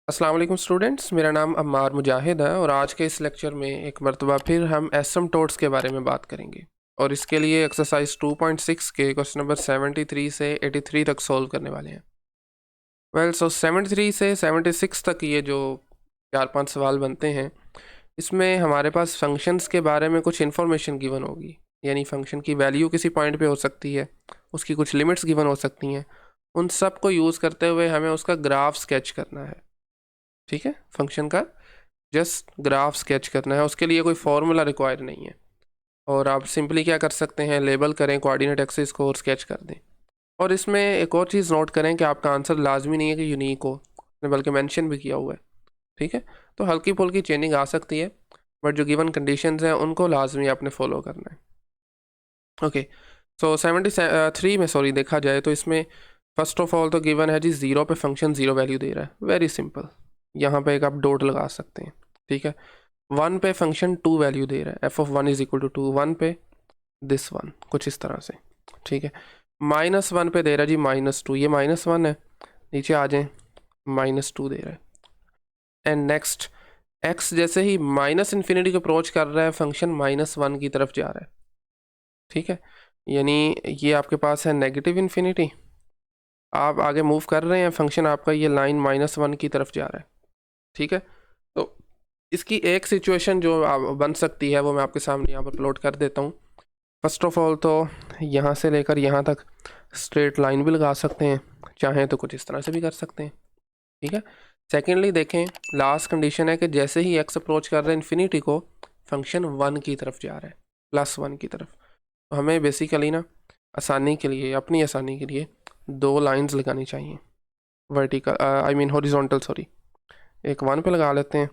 अस्सलाम वालेकुम स्टूडेंट्स, मेरा नाम अम्मार मुजाहिद है और आज के इस लेक्चर में एक मरतबा फिर हम एसिम्पटोट्स के बारे में बात करेंगे। और इसके लिए एक्सरसाइज 2.6 के क्वेश्चन नंबर 73 से 83 तक सॉल्व करने वाले हैं। सो 73 से 76 तक ये जो 4-5 सवाल बनते हैं, इसमें हमारे पास फंक्शंस के बारे में कुछ इन्फॉर्मेशन गिवन होगी। यानी फंक्शन की वैल्यू किसी पॉइंट पे हो सकती है, उसकी कुछ लिमिट्स गिवन हो सकती हैं। उन सब को यूज़ करते हुए हमें उसका ग्राफ स्केच करना है। ठीक है, फंक्शन का जस्ट ग्राफ स्केच करना है, उसके लिए कोई फॉर्मूला रिक्वायर नहीं है। और आप सिंपली क्या कर सकते हैं, लेबल करें कोऑर्डिनेट एक्सिस को और स्केच कर दें। और इसमें एक और चीज़ नोट करें कि आपका आंसर लाजमी नहीं है कि यूनिक हो, बल्कि मेंशन भी किया हुआ है। ठीक है, तो हल्की फुल्की चेंजिंग आ सकती है, बट जो गिवन कंडीशंस हैं उनको लाजमी आपने फॉलो करना है। ओके, सो 73 में देखा जाए तो इसमें फर्स्ट ऑफ ऑल तो गिवन है जी 0 पे फंक्शन 0 वैल्यू दे रहा है। वेरी सिंपल, यहाँ पे एक आप डॉट लगा सकते हैं। ठीक है, 1 पे फंक्शन 2 वैल्यू दे रहा है, F of 1 is equal to 2। 1 पे दिस 1, कुछ इस तरह से। ठीक है, -1 पे दे रहा है जी -2, ये -1 है, नीचे आ जाएं, -2 दे रहा है। एंड नेक्स्ट x जैसे ही -∞ को अप्रोच कर रहा है, फंक्शन -1 की तरफ जा रहा है। ठीक है, यानी ये आपके पास है नेगेटिव इन्फिनिटी, आप आगे मूव कर रहे हैं, फंक्शन आपका ये लाइन -1 की तरफ जा रहा है। ठीक है, तो इसकी एक सिचुएशन जो बन सकती है वो मैं आपके सामने यहाँ पर प्लॉट कर देता हूँ। फर्स्ट ऑफ ऑल तो यहाँ से लेकर यहाँ तक स्ट्रेट लाइन भी लगा सकते हैं, चाहें तो कुछ इस तरह से भी कर सकते हैं। ठीक है, सेकेंडली देखें, लास्ट कंडीशन है कि जैसे ही एक्स अप्रोच कर रहे हैं इन्फिनिटी को, फंक्शन 1 की तरफ जा रहा है, +1 की तरफ। तो हमें बेसिकली ना आसानी के लिए, अपनी आसानी के लिए 2 लाइंस लगानी चाहिए, vertical I mean horizontal, sorry. एक 1 पे लगा लेते हैं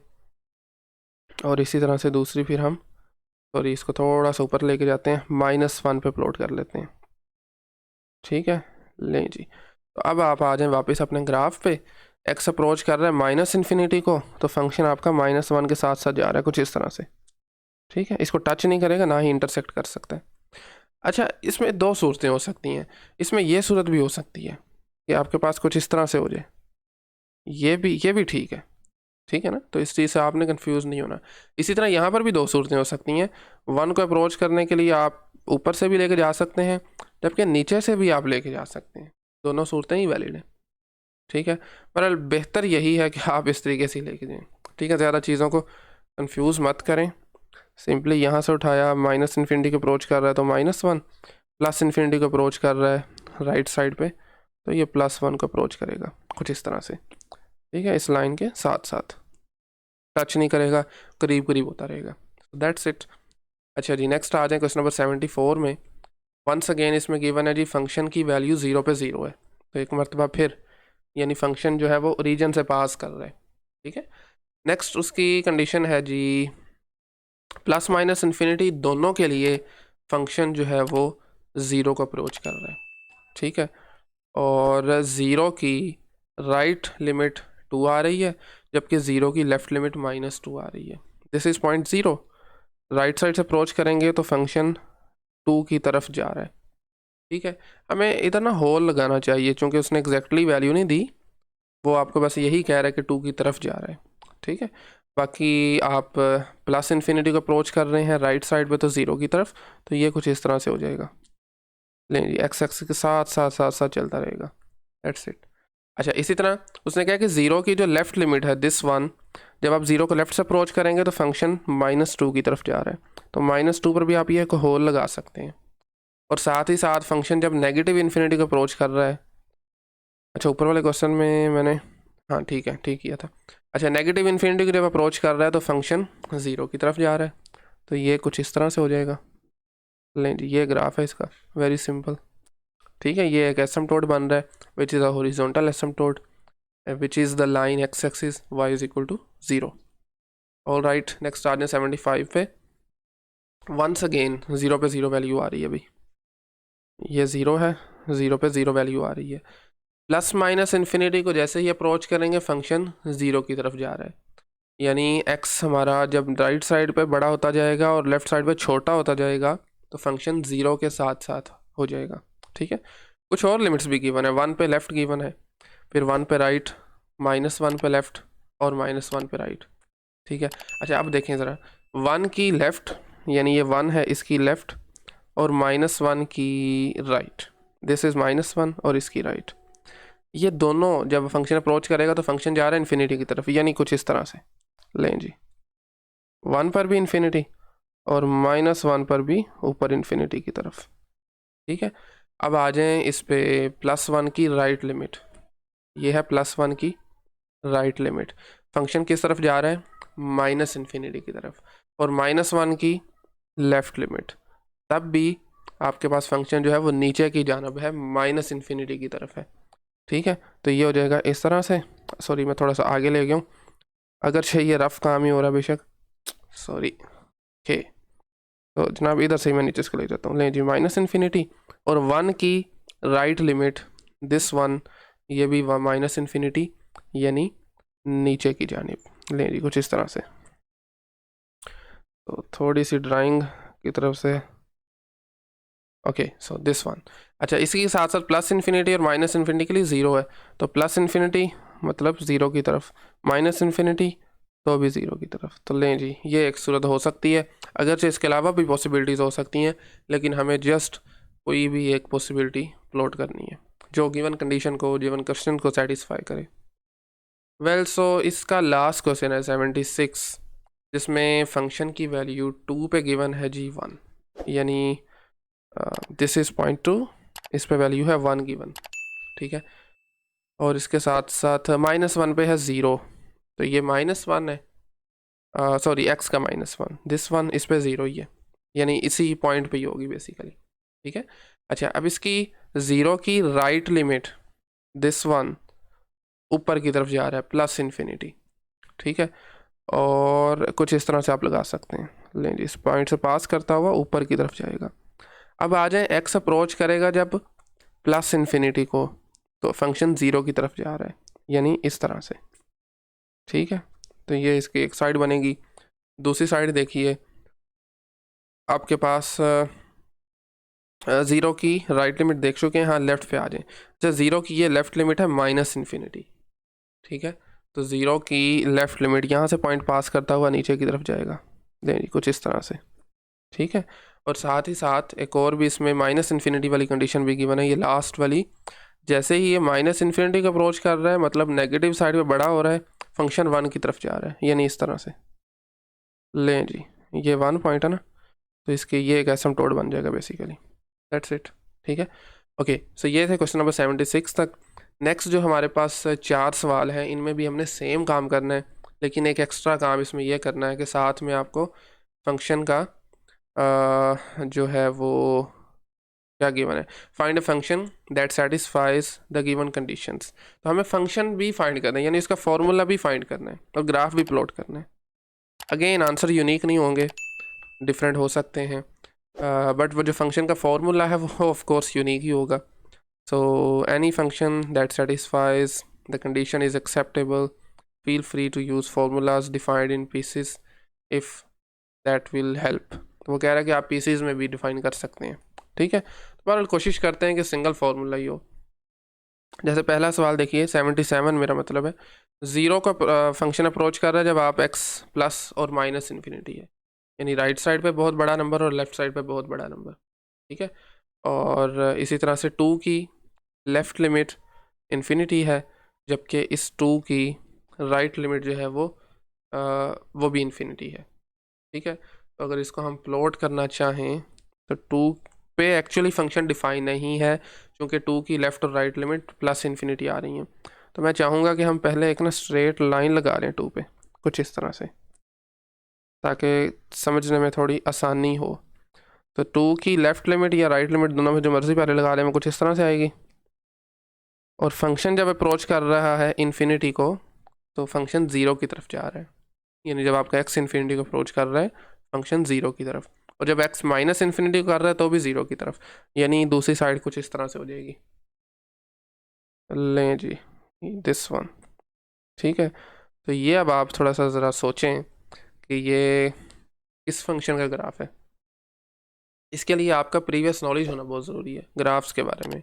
और इसी तरह से दूसरी फिर हम इसको थोड़ा सा ऊपर लेके जाते हैं, -1 पे प्लॉट कर लेते हैं। ठीक है, लें जी, तो अब आप आ जाएं वापस अपने ग्राफ पे। एक्स अप्रोच कर रहा है -∞ को, तो फंक्शन आपका -1 के साथ साथ जा रहा है, कुछ इस तरह से। ठीक है, इसको टच नहीं करेगा, ना ही इंटरसेक्ट कर सकता है। अच्छा, इसमें 2 सूरतें हो सकती हैं। इसमें ये सूरत भी हो सकती है कि आपके पास कुछ इस तरह से हो जाए, ये भी ठीक है। ठीक है ना, तो इस चीज़ से आपने कंफ्यूज नहीं होना। इसी तरह यहाँ पर भी 2 सूरतें हो सकती हैं। 1 को अप्रोच करने के लिए आप ऊपर से भी लेके जा सकते हैं, जबकि नीचे से भी आप लेके जा सकते हैं। दोनों सूरतें ही वैलिड हैं। ठीक है, पर बेहतर यही है कि आप इस तरीके से लेके जाएँ। ठीक है, ज़्यादा चीज़ों को कंफ्यूज मत करें। सिंपली यहाँ से उठाया, -∞ को अप्रोच कर रहा है तो -1, +∞ को अप्रोच कर रहा है राइट साइड पे, तो ये +1 को अप्रोच करेगा, कुछ इस तरह से। ठीक है, इस लाइन के साथ साथ टच नहीं करेगा, करीब करीब होता रहेगा। That's it. अच्छा जी, नेक्स्ट आ जाए क्वेश्चन नंबर 74 में। वंस अगेन इसमें गिवन है जी फंक्शन की वैल्यू 0 पे 0 है, तो एक मरतबा फिर यानी फंक्शन जो है वो रीजन से पास कर रहा है। ठीक है, नेक्स्ट उसकी कंडीशन है जी ±∞ दोनों के लिए फंक्शन जो है वो 0 को अप्रोच कर रहा है। ठीक है, और 0 की राइट लिमिट 2 आ रही है, जबकि 0 की लेफ़्ट लिमिट -2 आ रही है। This is point 0, right side से अप्रोच करेंगे तो फंक्शन 2 की तरफ जा रहा है। ठीक है, हमें इधर ना होल लगाना चाहिए, क्योंकि उसने एग्जैक्टली वैल्यू नहीं दी, वो आपको बस यही कह रहा है कि 2 की तरफ जा रहा है। ठीक है, बाकी आप +∞ को अप्रोच कर रहे हैं राइट साइड पे, तो 0 की तरफ, तो ये कुछ इस तरह से हो जाएगा। लें जी, एक्स एक्स के साथ साथ साथ साथ चलता रहेगा। That's it. अच्छा, इसी तरह उसने कहा कि 0 की जो लेफ़्ट लिमिट है दिस 1, जब आप 0 को लेफ़्ट से अप्रोच करेंगे तो फंक्शन -2 की तरफ जा रहा है, तो -2 पर भी आप ये एक होल लगा सकते हैं। और साथ ही साथ फंक्शन जब नेगेटिव इन्फिनिटी को अप्रोच कर रहा है, अच्छा ऊपर वाले क्वेश्चन में मैंने, हाँ ठीक है, ठीक किया था। अच्छा, नेगेटिव इन्फिनिटी को जब अप्रोच कर रहा है तो फंक्शन 0 की तरफ जा रहा है, तो ये कुछ इस तरह से हो जाएगा। लें जी, ये ग्राफ है इसका, वेरी सिंपल। ठीक है, ये एक एसिम्पटोट बन रहा है which is a horizontal asymptote, which is the line x axis y is equal to 0. All right, next आ जाए 75 पे। वंस अगेन 0 पे 0 वैल्यू आ रही है अभी, ये 0 है, 0 पे 0 वैल्यू आ रही है। ±∞ को जैसे ही अप्रोच करेंगे फंक्शन 0 की तरफ जा रहा है, यानी x हमारा जब राइट साइड पे बड़ा होता जाएगा और लेफ्ट साइड पे छोटा होता जाएगा, तो फंक्शन 0 के साथ साथ हो जाएगा। ठीक है, कुछ और लिमिट्स भी गिवन है, 1 पे लेफ़्ट गिवन है, फिर 1 पे राइट, -1 पे लेफ़्ट, और -1 पे राइट। ठीक है, अच्छा अब देखें ज़रा, 1 की लेफ़्ट यानी ये 1 है इसकी लेफ़्ट और -1 की राइट, दिस इज़ -1 और इसकी राइट। ये दोनों जब फंक्शन अप्रोच करेगा तो फंक्शन जा रहा है इन्फिनिटी की तरफ, यानी कुछ इस तरह से लें जी, 1 पर भी इन्फिनिटी और -1 पर भी ऊपर इन्फिनिटी की तरफ। ठीक है, अब आ जाएं इस पे +1 की राइट लिमिट, ये है +1 की राइट लिमिट, फंक्शन किस तरफ जा रहा है, -इन्फिनिटी की तरफ, और -1 की लेफ़्ट लिमिट, तब भी आपके पास फंक्शन जो है वो नीचे की जानब है, -इन्फिनिटी की तरफ है। ठीक है, तो ये हो जाएगा इस तरह से, सॉरी मैं थोड़ा सा आगे ले गया हूँ, अगर ये रफ़ काम ही हो रहा है बेशक, सॉरी के, तो जनाब इधर से ही मैं नीचे इसको ले जाता हूँ, लें जी -इन्फिनिटी और 1 की राइट लिमिट दिस वन, ये भी -इन्फिनिटी यानी नीचे की जानिब, लें जी कुछ इस तरह से। तो थोड़ी सी ड्राइंग की तरफ से, ओके सो दिस वन। अच्छा, इसी के साथ साथ +इन्फिनिटी और -इन्फिनिटी के लिए 0 है, तो +इन्फिनिटी मतलब 0 की तरफ, -इन्फिनिटी तो भी 0 की तरफ। तो लें जी, ये एक सूरत हो सकती है, अगरचे इसके अलावा भी पॉसिबिलिटीज़ हो सकती हैं, लेकिन हमें जस्ट कोई भी एक पॉसिबिलिटी प्लॉट करनी है जो गिवन कंडीशन को, गिवन क्वेश्चन को सेटिस्फाई करे। वेल सो इसका लास्ट क्वेश्चन है 76, जिसमें फंक्शन की वैल्यू 2 पे गिवन है जी 1, यानी दिस इज़ 0.2, इस पे वैल्यू है 1 गिवन। ठीक है, और इसके साथ साथ -1 पे है 0, तो ये -1 है, सॉरी x का -1, दिस वन इस पे 0 ही है, यानी इसी पॉइंट पे ही होगी बेसिकली। ठीक है, अच्छा अब इसकी 0 की राइट लिमिट दिस वन ऊपर की तरफ जा रहा है +इन्फिनिटी। ठीक है, और कुछ इस तरह से आप लगा सकते हैं, लें जी इस पॉइंट से पास करता हुआ ऊपर की तरफ जाएगा। अब आ जाए x अप्रोच करेगा जब +इन्फिनिटी को, तो फंक्शन 0 की तरफ जा रहा है, यानी इस तरह से। ठीक है, तो ये इसकी एक साइड बनेगी। दूसरी साइड देखिए, आपके पास 0 की राइट लिमिट देख चुके हैं, हाँ लेफ़्ट पे आ जाए। अच्छा, 0 की ये लेफ़्ट लिमिट है -इन्फिनिटी। ठीक है, तो 0 की लेफ़्ट लिमिट यहाँ से पॉइंट पास करता हुआ नीचे की तरफ जाएगा, देखिए कुछ इस तरह से। ठीक है, और साथ ही साथ एक और भी इसमें -इन्फिनिटी वाली कंडीशन भी गिवन है, ये लास्ट वाली, जैसे ही ये -इन्फिनिटी का अप्रोच कर रहा है मतलब नेगेटिव साइड पे बड़ा हो रहा है, फंक्शन 1 की तरफ जा रहा है, यानी इस तरह से। लें जी, ये 1 पॉइंट है ना, तो इसके ये एक एसिम्पटोट बन जाएगा बेसिकली, दैट्स इट। ठीक है, ओके सो ये थे क्वेश्चन नंबर 76 तक। नेक्स्ट जो हमारे पास 4 सवाल हैं, इनमें भी हमने सेम काम करना है, लेकिन एक एक्स्ट्रा काम इसमें यह करना है कि साथ में आपको फंक्शन का जो है वो क्या गिवन है, find a function that satisfies the given conditions. तो हमें फंक्शन भी फाइंड करना है, यानी इसका फॉर्मूला भी फाइंड करना है और ग्राफ भी प्लॉट करना है। अगेन आंसर यूनिक नहीं होंगे, डिफरेंट हो सकते हैं, बट वो जो फंक्शन का फॉर्मूला है वो ऑफ कोर्स यूनिक ही होगा। So any function that satisfies the condition is acceptable, feel free to use formulas defined in pieces if that will help. तो वो कह रहा है कि आप पीसेस में भी डिफाइन कर सकते हैं। ठीक है, तो बहरहाल कोशिश करते हैं कि सिंगल फार्मूला ही हो। जैसे पहला सवाल देखिए 77, मेरा मतलब है 0 का फंक्शन अप्रोच कर रहा है जब आप x प्लस और -इन्फिनिटी है, यानी राइट साइड पे बहुत बड़ा नंबर और लेफ़्ट साइड पे बहुत बड़ा नंबर। ठीक है, और इसी तरह से 2 की लेफ़्ट लिमिट इन्फिनिटी है, जबकि इस 2 की राइट लिमिट जो है वो भी इन्फिनिटी है। ठीक है, तो अगर इसको हम प्लॉट करना चाहें तो 2 पे एक्चुअली फंक्शन डिफाइन नहीं है, क्योंकि 2 की लेफ़्ट और राइट लिमिट +इन्फिनिटी आ रही हैं। तो मैं चाहूँगा कि हम पहले एक ना स्ट्रेट लाइन लगा लें 2 पे, कुछ इस तरह से, ताकि समझने में थोड़ी आसानी हो। तो 2 की लेफ़्ट लिमिट या राइट लिमिट दोनों में जो मर्ज़ी पहले लगा लें, कुछ इस तरह से आएगी। और फंक्शन जब अप्रोच कर रहा है इन्फिनिटी को, तो फंक्शन 0 की तरफ जा रहा है, यानी जब आपका x इन्फिनिटी को अप्रोच कर रहा है फंक्शन 0 की तरफ, और जब x -इन्फिनिटी को कर रहा है तो भी 0 की तरफ, यानी दूसरी साइड कुछ इस तरह से हो जाएगी। लें जी दिस वन। ठीक है, तो ये अब आप थोड़ा सा ज़रा सोचें कि ये किस फंक्शन का ग्राफ है। इसके लिए आपका प्रीवियस नॉलेज होना बहुत ज़रूरी है ग्राफ्स के बारे में।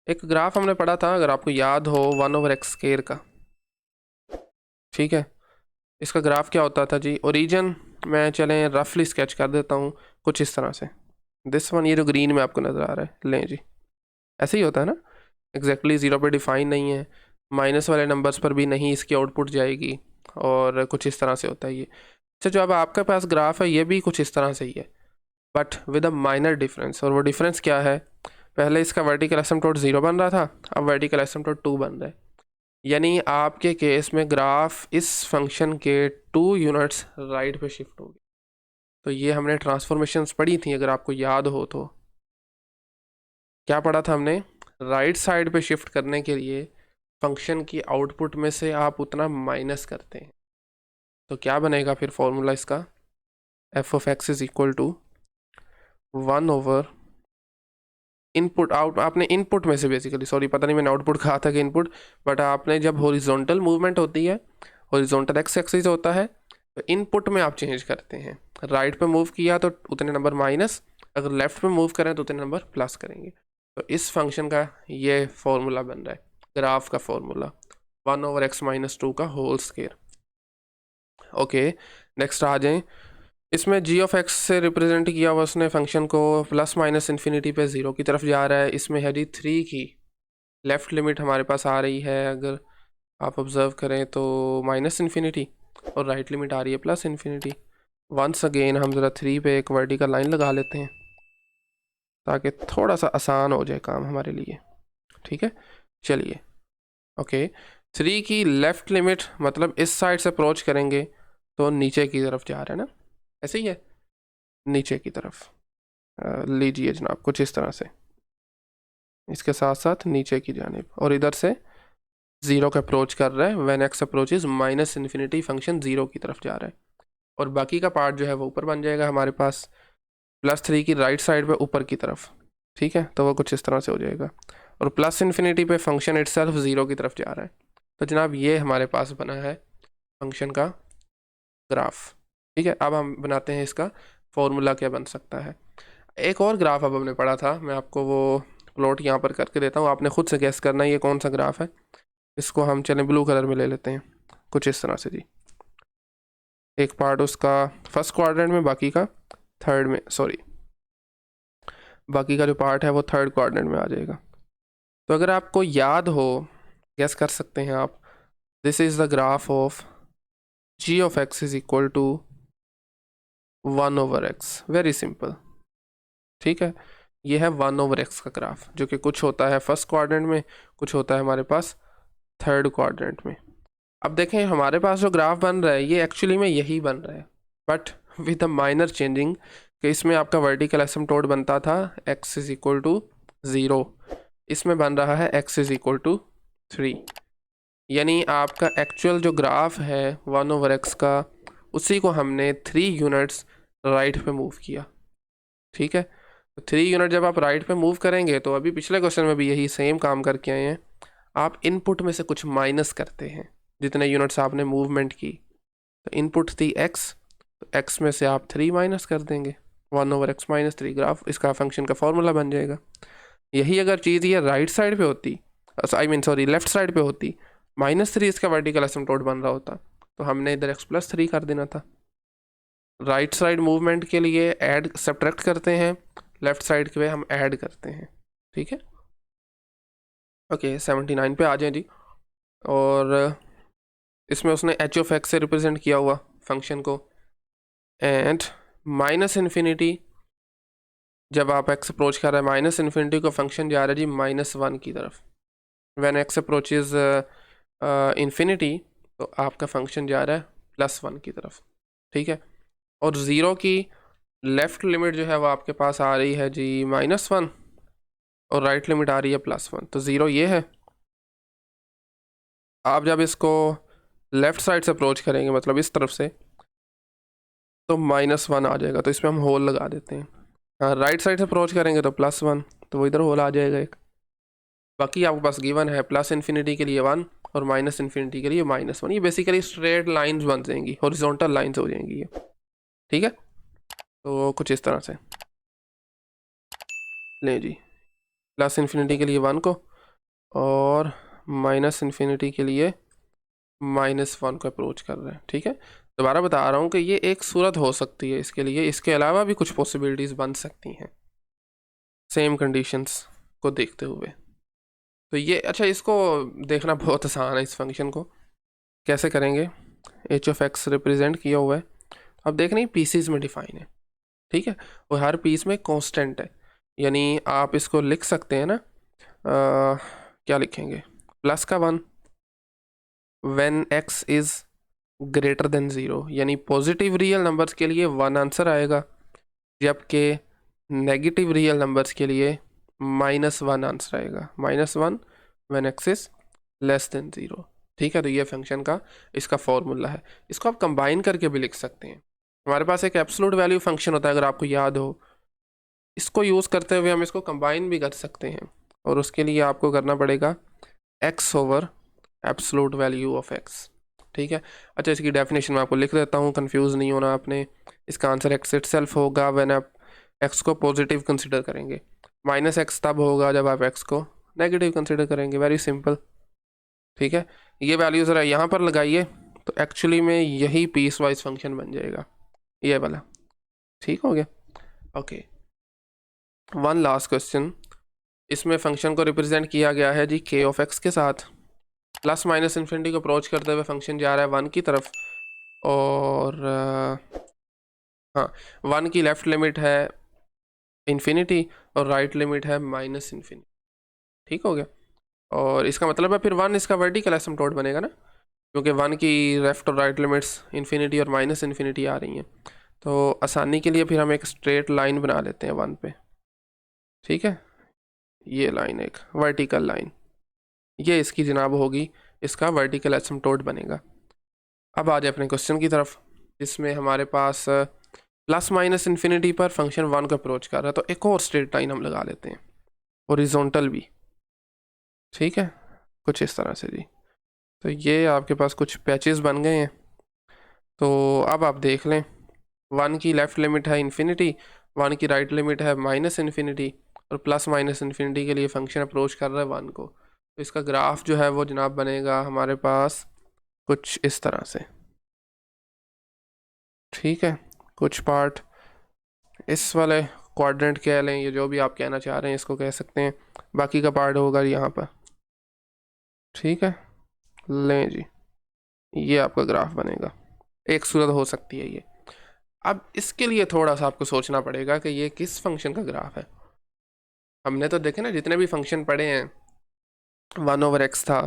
एक ग्राफ हमने पढ़ा था, अगर आपको याद हो, 1/x² का, ठीक है। इसका ग्राफ क्या होता था जी, ओरिजिन मैं चलें रफली स्केच कर देता हूँ कुछ इस तरह से। दिस वन, ये जो ग्रीन में आपको नज़र आ रहा है, लें जी, ऐसे ही होता है ना, एग्जैक्टली ज़ीरो पे डिफाइन नहीं है, माइनस वाले नंबर्स पर भी नहीं इसकी आउटपुट जाएगी, और कुछ इस तरह से होता है ये। अच्छा, जो अब आपके पास ग्राफ है ये भी कुछ इस तरह से ही है, but with a minor difference. और वो डिफरेंस क्या है, पहले इसका वर्टिकल एसिम्पटोट 0 बन रहा था, अब वर्टिकल एसिम्पटोट 2 बन रहा है। यानी आपके केस में ग्राफ इस फंक्शन के 2 यूनिट्स राइट पे शिफ्ट हो गए। तो ये हमने ट्रांसफॉर्मेशंस पढ़ी थी, अगर आपको याद हो तो क्या पढ़ा था हमने, राइट साइड पे शिफ्ट करने के लिए फंक्शन की आउटपुट में से आप उतना माइनस करते हैं। तो क्या बनेगा फिर फॉर्मूला इसका, F of X is equal to 1 over input out, आपने इनपुट में से बेसिकली, सॉरी पता नहीं मैंने आउटपुट कहा था कि इनपुट, बट आपने जब हॉरिजॉन्टल मूवमेंट होती है, हॉरिजॉन्टल एक्स एक्सिस होता है, तो इनपुट में आप चेंज करते हैं। राइट पे मूव किया तो उतने नंबर माइनस, अगर लेफ्ट पे मूव करें तो उतने नंबर प्लस करेंगे। तो इस फंक्शन का ये फॉर्मूला बन रहा है, ग्राफ का फॉर्मूला 1 ओवर एक्स माइनस 2 का होल स्क्वायर। ओके, नेक्स्ट आ जाएं, इसमें जी ऑफ एक्स से रिप्रेजेंट किया हुआ उसने फंक्शन को, प्लस माइनस इन्फिनिटी पे 0 की तरफ जा रहा है। इसमें है जी 3 की लेफ़्ट लिमिट हमारे पास आ रही है, अगर आप ऑब्ज़र्व करें तो माइनस इन्फिनिटी, और राइट लिमिट आ रही है प्लस इन्फिनिटी। वंस अगेन हम ज़रा 3 पे एक वर्टिकल लाइन लगा लेते हैं ताकि थोड़ा सा आसान हो जाए काम हमारे लिए। ठीक है, चलिए। ओके, 3 की लेफ़्ट लिमिट मतलब इस साइड से अप्रोच करेंगे तो नीचे की तरफ जा रहा है ना, ऐसे ही है, नीचे की तरफ लीजिए जनाब, कुछ इस तरह से, इसके साथ साथ नीचे की जानिब, और इधर से 0 का अप्रोच कर रहा है। When x approaches minus infinity, function 0 की तरफ जा रहा है, और बाकी का पार्ट जो है वो ऊपर बन जाएगा हमारे पास, +3 की राइट साइड पे ऊपर की तरफ। ठीक है, तो वो कुछ इस तरह से हो जाएगा, और प्लस इन्फिनिटी पे फंक्शन इटसेल्फ 0 की तरफ जा रहा है। तो जनाब ये हमारे पास बना है फंक्शन का ग्राफ। ठीक है, अब हम बनाते हैं इसका फॉर्मूला क्या बन सकता है। एक और ग्राफ अब हमने पढ़ा था, मैं आपको वो प्लॉट यहाँ पर करके देता हूँ, आपने खुद से गैस करना है ये कौन सा ग्राफ है। इसको हम चलें ब्लू कलर में ले लेते हैं, कुछ इस तरह से जी, एक पार्ट उसका फर्स्ट क्वाड्रेंट में, बाकी का थर्ड में, सॉरी बाकी का जो पार्ट है वो थर्ड क्वाड्रेंट में आ जाएगा। तो अगर आपको याद हो, गैस कर सकते हैं आप, this is the graph of G of X is equal to 1 over X, very simple. ठीक है, ये है 1 ओवर एक्स का ग्राफ, जो कि कुछ होता है फर्स्ट क्वाड्रेंट में, कुछ होता है हमारे पास थर्ड क्वाड्रेंट में। अब देखें हमारे पास जो ग्राफ बन रहा है ये एक्चुअली में यही बन रहा है, but with a minor changing, कि इसमें आपका वर्टिकल एसिम्पटोट बनता था x इज इक्वल टू 0, इसमें बन रहा है x इज इक्वल टू 3। यानी आपका एक्चुअल जो ग्राफ है 1 ओवर एक्स का, उसी को हमने 3 यूनिट्स राइट पे मूव किया। ठीक है, तो 3 यूनिट जब आप राइट पे मूव करेंगे, तो अभी पिछले क्वेश्चन में भी यही सेम काम करके आए हैं, आप इनपुट में से कुछ माइनस करते हैं जितने यूनिट्स आपने मूवमेंट की। तो इनपुट थी x, तो x में से आप 3 माइनस कर देंगे, 1 ओवर एक्स माइनस 3, ग्राफ इसका फंक्शन का फॉर्मूला बन जाएगा। यही अगर चीज़ ये राइट साइड पे होती, I mean sorry left side पे होती, -3 इसका वर्टिकल एसिम्पटोट बन रहा होता, तो हमने इधर x + 3 कर देना था। राइट साइड मूवमेंट के लिए ऐड सब्ट्रैक्ट करते हैं, लेफ्ट साइड के लिए हम ऐड करते हैं। ठीक है, ओके 79 पे आ जाए जी। और इसमें उसने एच ऑफ एक्स से रिप्रेजेंट किया हुआ फंक्शन को, एंड माइनस इन्फिनिटी, जब आप एक्स अप्रोच कर रहे हैं माइनस इन्फिनिटी को फंक्शन जा रहा है जी -1 की तरफ। व्हेन एक्स अप्रोचेज इन्फिनिटी, तो आपका फंक्शन जा रहा है +1 की तरफ। ठीक है, और 0 की लेफ़्ट लिमिट जो है वो आपके पास आ रही है जी -1, और राइट लिमिट आ रही है +1, तो 0 ये है। आप जब इसको लेफ़्ट साइड से अप्रोच करेंगे, मतलब इस तरफ से, तो -1 आ जाएगा, तो इसमें हम होल लगा देते हैं। हाँ, राइट साइड से अप्रोच करेंगे तो +1, तो वो इधर होल आ जाएगा एक। बाकी आपके पास गिवन है प्लस इन्फिनिटी के लिए 1 और माइनस इन्फिनिटी के लिए -1। ये बेसिकली स्ट्रेट लाइंस बन जाएंगी, हॉरिजॉन्टल लाइंस हो जाएंगी ये। ठीक है, तो कुछ इस तरह से लें जी, प्लस इन्फिनिटी के लिए 1 को, और माइनस इन्फिनिटी के लिए -1 को अप्रोच कर रहे हैं। ठीक है, दोबारा बता रहा हूँ कि ये एक सूरत हो सकती है इसके लिए, इसके अलावा भी कुछ पॉसिबिलिटीज़ बन सकती हैं सेम कंडीशंस को देखते हुए। तो ये अच्छा, इसको देखना बहुत आसान है। इस फंक्शन को कैसे करेंगे, एच ऑफ एक्स रिप्रेजेंट किया हुआ है, अब देख रहे हैं पीसीज में डिफाइन है। ठीक है, और हर पीस में कांस्टेंट है, यानी आप इसको लिख सकते हैं ना, क्या लिखेंगे, प्लस का 1 when x is greater than 0, यानी पॉजिटिव रियल नंबर्स के लिए 1 आंसर आएगा, जबकि नेगेटिव रियल नंबर्स के लिए -1 आंसर आएगा। -1 when x is less than 0। ठीक है, तो ये फंक्शन का इसका फॉर्मूला है। इसको आप कंबाइन करके भी लिख सकते हैं। हमारे पास एक एब्सोल्यूट वैल्यू फंक्शन होता है, अगर आपको याद हो, इसको यूज़ करते हुए हम इसको कंबाइन भी कर सकते हैं, और उसके लिए आपको करना पड़ेगा x over absolute value of x। ठीक है, अच्छा इसकी डेफिनेशन मैं आपको लिख देता हूँ, कंफ्यूज नहीं होना आपने। इसका आंसर x इटसेल्फ होगा व्हेन आप x को पॉजिटिव कंसिडर करेंगे, -x तब होगा जब आप x को नेगेटिव कंसिडर करेंगे। Very simple. ठीक है, ये वैल्यू ज़रा यहाँ पर लगाइए, तो एक्चुअली में यही पीस वाइज फंक्शन बन जाएगा, ये वाला। ठीक हो गया, ओके। वन लास्ट क्वेश्चन, इसमें फंक्शन को रिप्रेजेंट किया गया है जी k ऑफ x के साथ। प्लस माइनस इन्फिनिटी को अप्रोच करते हुए फंक्शन जा रहा है 1 की तरफ, और हाँ, 1 की लेफ्ट लिमिट है इन्फिनिटी और राइट लिमिट है -इन्फिनिटी। ठीक हो गया, और इसका मतलब है फिर 1 इसका वर्टिकल एसिम्प्टोट बनेगा ना, क्योंकि 1 की लेफ्ट और राइट लिमिट्स इन्फिनिटी और -इन्फिनिटी आ रही हैं। तो आसानी के लिए फिर हम एक स्ट्रेट लाइन बना लेते हैं 1 पे। ठीक है, ये लाइन एक वर्टिकल लाइन, ये इसकी जनाब होगी, इसका वर्टिकल एसिम्प्टोट बनेगा। अब आ जाए अपने क्वेश्चन की तरफ, जिसमें हमारे पास प्लस माइनस इन्फिनिटी पर फंक्शन 1 को अप्रोच कर रहा है, तो एक और स्ट्रेट लाइन हम लगा लेते हैं, हॉरिजॉन्टल भी। ठीक है, कुछ इस तरह से जी। तो ये आपके पास कुछ पैचेस बन गए हैं। तो अब आप देख लें, 1 की लेफ़्ट लिमिट है इन्फिनिटी, 1 की राइट लिमिट है -इन्फिनिटी, और प्लस माइनस इन्फिनिटी के लिए फंक्शन अप्रोच कर रहा है 1 को। तो इसका ग्राफ जो है वो जनाब बनेगा हमारे पास कुछ इस तरह से। ठीक है, कुछ पार्ट इस वाले क्वाड्रेंट कह लें, ये जो भी आप कहना चाह रहे हैं इसको कह सकते हैं, बाकी का पार्ट होगा यहाँ पर। ठीक है, लें जी, ये आपका ग्राफ बनेगा, एक सूरत हो सकती है ये। अब इसके लिए थोड़ा सा आपको सोचना पड़ेगा कि ये किस फंक्शन का ग्राफ है। हमने तो देखे ना, जितने भी फंक्शन पढ़े हैं, 1 ओवर x था,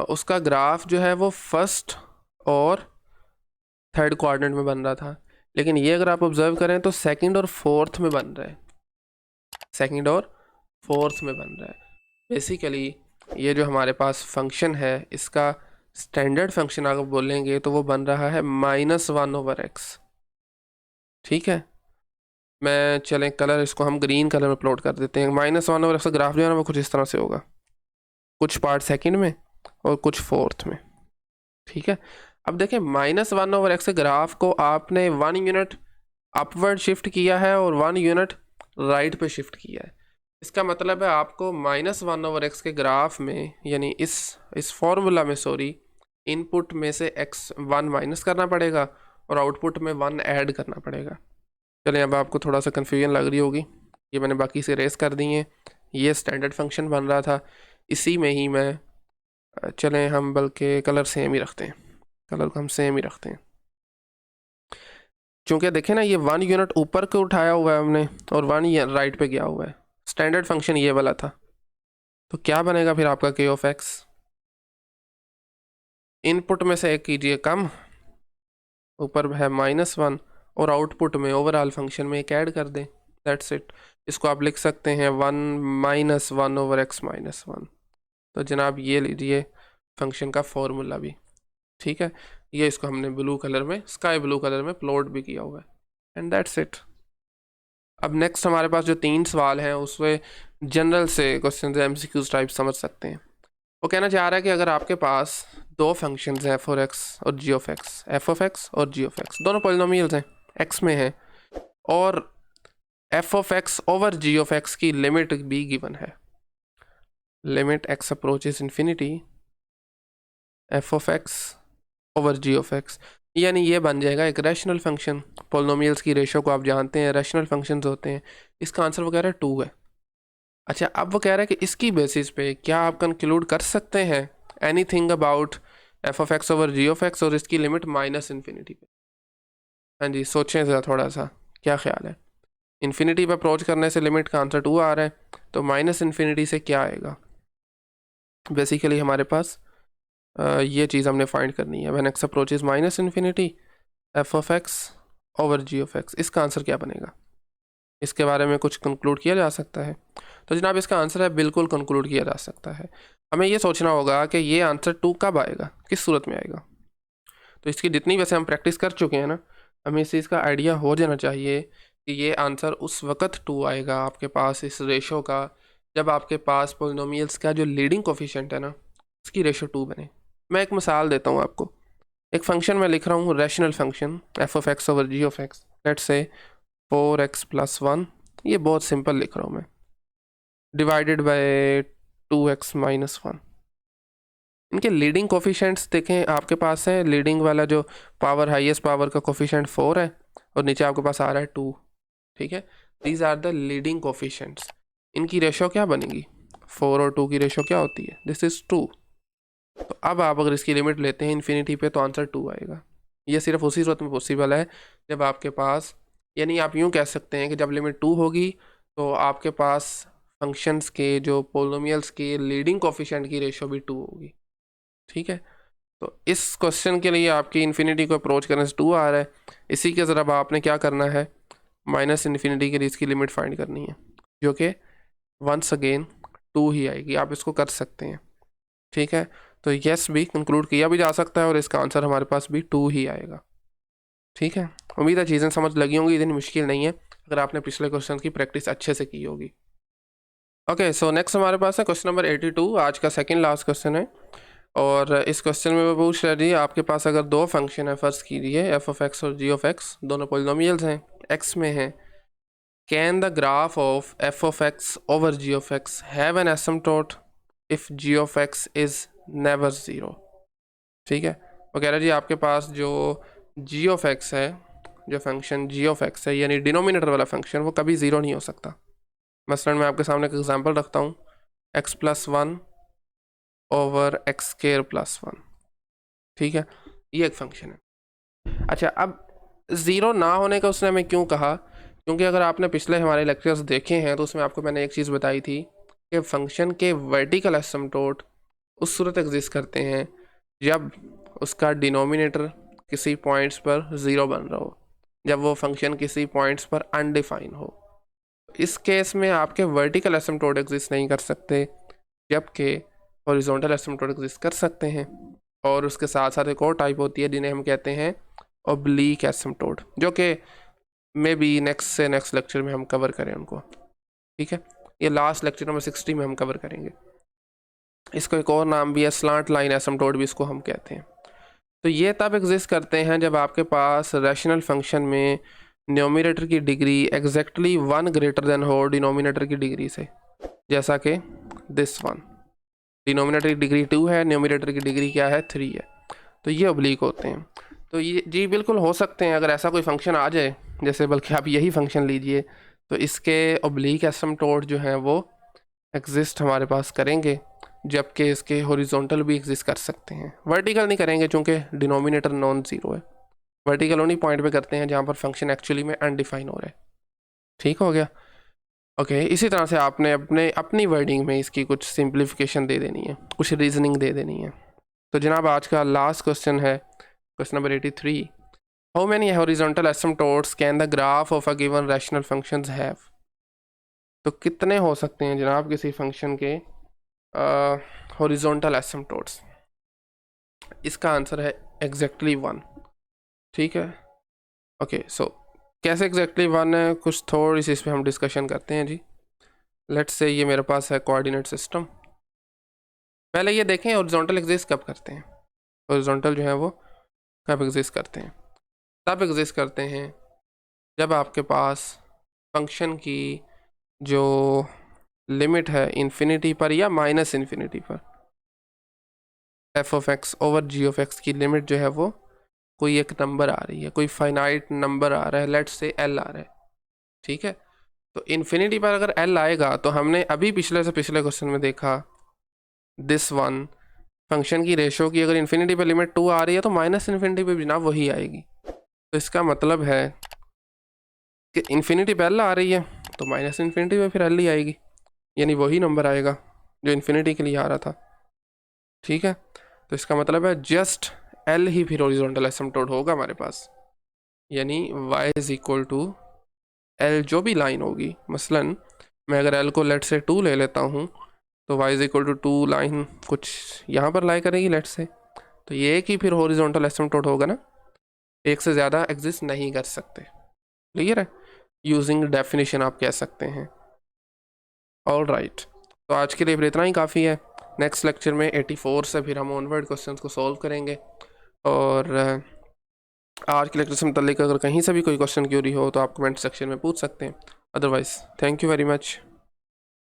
उसका ग्राफ जो है वो फर्स्ट और थर्ड क्वाड्रेंट में बन रहा था, लेकिन ये अगर आप ऑब्जर्व करें तो सेकंड और फोर्थ में बन रहा है, सेकंड और फोर्थ में बन रहा है। बेसिकली ये जो हमारे पास फंक्शन है, इसका स्टैंडर्ड फंक्शन अगर बोलेंगे तो वो बन रहा है -1 ओवर x। ठीक है, मैं चलें कलर इसको हम ग्रीन कलर में प्लॉट कर देते हैं। -1 ओवर x का ग्राफ जो है ना वो कुछ इस तरह से होगा, कुछ पार्ट सेकंड में और कुछ फोर्थ में। ठीक है, अब देखें -1 ओवर x के ग्राफ को आपने 1 यूनिट अपवर्ड शिफ्ट किया है और 1 यूनिट राइट पे शिफ्ट किया है। इसका मतलब है आपको -1 ओवर x के ग्राफ में, यानी इस फॉर्मूला में सॉरी, इनपुट में से x1 माइनस करना पड़ेगा और आउटपुट में 1 ऐड करना पड़ेगा। चलें, अब आपको थोड़ा सा कन्फ्यूजन लग रही होगी, ये मैंने बाकी से रेस कर दी हैं। ये स्टैंडर्ड फंक्शन बन रहा था, इसी में ही मैं, चलें हम बल्कि कलर सेम ही रखते हैं, कलर को हम सेम ही रखते हैं, क्योंकि देखें ना ये 1 यूनिट ऊपर को उठाया हुआ है हमने और 1 राइट पे गया हुआ है। स्टैंडर्ड फंक्शन ये वाला था, तो क्या बनेगा फिर आपका k ऑफ x, इनपुट में से एक कीजिए कम, ऊपर है -1 और आउटपुट में ओवरऑल फंक्शन में एक ऐड कर दें, दैट्स इट। इसको आप लिख सकते हैं 1 - 1 ओवर x -1। तो जनाब ये लीजिए फंक्शन का फॉर्मूला भी। ठीक है, ये इसको हमने ब्लू कलर में, स्काई ब्लू कलर में प्लॉट भी किया हुआ है, एंड दैट्स इट। अब नेक्स्ट हमारे पास जो 3 सवाल हैं उसमें जनरल से क्वेश्चन MCQs टाइप समझ सकते हैं। वो कहना चाह रहा है कि अगर आपके पास दो फंक्शंस हैं f(x) और g of x, f of x और g ऑफ x, दोनों पॉलिनोमियल्स हैं, x में हैं, और f of x over g of x की लिमिट भी गिवन है, limit x approaches infinity F of x over ji of X, यानी ये बन जाएगा एक रैशनल फंक्शन। पोलिनोमियल्स की रेशो को आप जानते हैं, रैशनल फंक्शंस होते हैं। इसका आंसर वो कह रहा है 2 है। अच्छा, अब वो कह रहा है कि इसकी बेसिस पे क्या आप कंक्लूड कर सकते हैं anything about f of x over ji of x और इसकी लिमिट माइनस इन्फिनिटी पे। हाँ जी, सोचें ज़रा थोड़ा सा, क्या ख्याल है? इन्फिनिटी पे अप्रोच करने से लिमिट का आंसर 2 आ रहा है, तो माइनस इन्फिनिटी से क्या आएगा? बेसिकली हमारे पास ये चीज़ हमने फाइंड करनी है। When x approaches minus infinity F of x over ji of x, इसका आंसर क्या बनेगा? इसके बारे में कुछ कंक्लूड किया जा सकता है? तो जनाब इसका आंसर है बिल्कुल कंक्लूड किया जा सकता है। हमें ये सोचना होगा कि ये आंसर 2 कब आएगा, किस सूरत में आएगा। तो इसकी जितनी वैसे हम प्रैक्टिस कर चुके हैं ना, हमें इस चीज़ का आइडिया हो जाना चाहिए कि ये आंसर उस वक़्त 2 आएगा आपके पास इस रेशो का, जब आपके पास पोलिनोमियल्स का जो लीडिंग कोफिशिएंट है ना, उसकी रेशो 2 बने। मैं एक मिसाल देता हूँ आपको। एक फंक्शन मैं लिख रहा हूँ, rational function f of x over ji of x, let's say 4x + 1, ये बहुत सिंपल लिख रहा हूँ मैं, डिवाइडेड बाय 2x - 1। इनके लीडिंग कोफिशिएंट्स देखें आपके पास है, लीडिंग वाला जो पावर हाईएस्ट पावर का कोफिशिएंट 4 है और नीचे आपके पास आ रहा है 2, ठीक है। These are the leading coefficients. इनकी रेशो क्या बनेगी? 4 और 2 की रेशो क्या होती है? This is 2। तो अब आप अगर इसकी लिमिट लेते हैं इन्फिनिटी पे तो आंसर 2 आएगा। ये सिर्फ उसी सूरत में पॉसिबल है जब आपके पास, यानी आप यूँ कह सकते हैं कि जब लिमिट 2 होगी तो आपके पास फंक्शंस के जो पोलिनोमियल्स के लीडिंग कोफिशिएंट की रेशो भी 2 होगी, ठीक है। तो इस क्वेश्चन के लिए आपकी इन्फिनिटी को अप्रोच करने से 2 आ रहा है। इसी के ज़रा आपने क्या करना है, माइनस इन्फिनिटी के लिए इसकी लिमिट फाइंड करनी है, जो कि वंस अगेन 2 ही आएगी। आप इसको कर सकते हैं, ठीक है। तो यस भी कंक्लूड किया भी जा सकता है और इसका आंसर हमारे पास भी 2 ही आएगा, ठीक है। उम्मीद है चीज़ें समझ लगी होंगी, इतनी मुश्किल नहीं है अगर आपने पिछले क्वेश्चन की प्रैक्टिस अच्छे से की होगी। ओके, सो नेक्स्ट हमारे पास है क्वेश्चन नंबर 82, आज का सेकंड लास्ट क्वेश्चन है। और इस क्वेश्चन में मैं पूछ रहा जी, आपके पास अगर दो फंक्शन है, फ़र्ज़ कीजिए एफ ऑफ एक्स और जी ऑफ एक्स, दोनों पोलिनोमियल्स हैं, एक्स में हैं। Can the graph of f of x over ji of x have an asymptote if g of x is never zero, ठीक है। वो कह रहा है जी आपके पास जो जी ऑफ एक्स है, जो फंक्शन जी ऑफ एक्स है, यानी डिनोमिनेटर वाला फंक्शन, वो कभी ज़ीरो नहीं हो सकता। मसलन मैं आपके सामने एक एग्जांपल रखता हूँ, x + 1 ओवर x² + 1, ठीक है। ये एक फंक्शन है। अच्छा, अब ज़ीरो ना होने का उसने हमें क्यों कहा? क्योंकि अगर आपने पिछले हमारे लेक्चर्स देखे हैं तो उसमें आपको मैंने एक चीज़ बताई थी कि फंक्शन के वर्टिकल एसिम्प्टोट उस सूरत एग्जिस्ट करते हैं जब उसका डिनोमिनेटर किसी पॉइंट्स पर ज़ीरो बन रहा हो, जब वो फंक्शन किसी पॉइंट्स पर अनडिफाइन हो। इस केस में आपके वर्टिकल एसिम्प्टोट एग्जिस्ट नहीं कर सकते, जबकि हॉरिजॉन्टल एसिम्प्टोट एग्जिस्ट कर सकते हैं। और उसके साथ साथ एक और टाइप होती है जिन्हें हम कहते हैं ऑब्लीक एसिम्प्टोट, जो कि मे बी नेक्स्ट लेक्चर में हम कवर करें उनको, ठीक है। ये लास्ट लेक्चर नंबर 60 में हम कवर करेंगे। इसको एक और नाम भी है, स्लांट लाइन एसिम्प्टोट भी इसको हम कहते हैं। तो ये तब एग्जिस्ट करते हैं जब आपके पास रैशनल फंक्शन में न्यूमरेटर की डिग्री एग्जैक्टली 1 ग्रेटर देन हो डिनोमिनेटर की डिग्री से, जैसा कि दिस वन। डिनोमिनेटर की डिग्री 2 है, न्यूमरेटर की डिग्री क्या है? 3 है। तो ये ऑब्लीक होते हैं। तो ये जी बिल्कुल हो सकते हैं, अगर ऐसा कोई फंक्शन आ जाए, जैसे बल्कि आप यही फंक्शन लीजिए, तो इसके ऑब्लीक एसिम्प्टोट जो हैं वो एग्जिस्ट हमारे पास करेंगे, जबकि इसके हॉरिजॉन्टल भी एग्जिस्ट कर सकते हैं। वर्टिकल नहीं करेंगे चूँकि डिनोमिनेटर नॉन ज़ीरो है। वर्टिकल उन्हीं पॉइंट पे करते हैं जहाँ पर फंक्शन एक्चुअली में अनडिफाइन हो रहा है, ठीक हो गया। ओके, इसी तरह से आपने अपनी वर्डिंग में इसकी कुछ सिंप्लीफिकेशन दे देनी है, कुछ रीजनिंग दे देनी है। तो जनाब आज का लास्ट क्वेश्चन है question number 83, how many horizontal asymptotes can the graph of a given rational functions have? तो कितने हो सकते हैं जनाब किसी फंक्शन के हॉरिजॉन्टल एसिम्प्टोट्स? इसका आंसर है एग्जैक्टली 1, ठीक है। ओके, सो कैसे एग्जैक्टली 1 है, कुछ थोड़ी सी इस पर हम डिस्कशन करते हैं जी। लेट्स से ये मेरे पास है कोऑर्डिनेट सिस्टम। पहले ये देखें हॉरिजॉन्टल एग्जिस्ट कब करते हैं। हॉरिजॉन्टल जो है वो कब एग्जिस्ट करते हैं? तब एग्जिस्ट करते हैं जब आपके पास फंक्शन की जो लिमिट है इन्फिनिटी पर या माइनस इन्फिनिटी पर, f of x over ji of x की लिमिट जो है वो कोई एक नंबर आ रही है, कोई फाइनाइट नंबर आ रहा है, लेट्स से एल आ रहा है, ठीक है। तो इन्फिनिटी पर अगर एल आएगा तो हमने अभी पिछले से पिछले क्वेश्चन में देखा दिस वन फंक्शन की रेशो की अगर इन्फिनिटी पे लिमिट 2 आ रही है तो माइनस इन्फिनिटी पे भी ना वही आएगी। तो इसका मतलब है कि इन्फिनिटी पे एल आ रही है तो माइनस इन्फिनिटी पे फिर एल ही आएगी, यानी वही नंबर आएगा जो इन्फिनिटी के लिए आ रहा था, ठीक है। तो इसका मतलब है जस्ट एल ही फिर हॉरिजॉन्टल एसिम्पटोट होगा हमारे पास, यानी y is equal to L जो भी लाइन होगी, मसलन मैं अगर एल को लेट से 2 ले लेता हूँ तो y is equal to 2 line कुछ यहाँ पर लाई करेगी लेट से, तो ये एक ही फिर हॉरिजॉन्टल एसिम्पटोट होगा ना, एक से ज़्यादा एग्जिस्ट नहीं कर सकते। क्लियर है, यूजिंग डेफिनेशन आप कह सकते हैं। ऑल राइट, तो आज के लिए फिर इतना ही काफ़ी है। नेक्स्ट लेक्चर में 84 से फिर हम ऑनवर्ड क्वेश्चंस को सॉल्व करेंगे। और आज के लेक्चर से मतलब अगर कहीं से भी कोई क्वेश्चन क्यूरी हो तो आप कमेंट सेक्शन में पूछ सकते हैं। Otherwise thank you very much.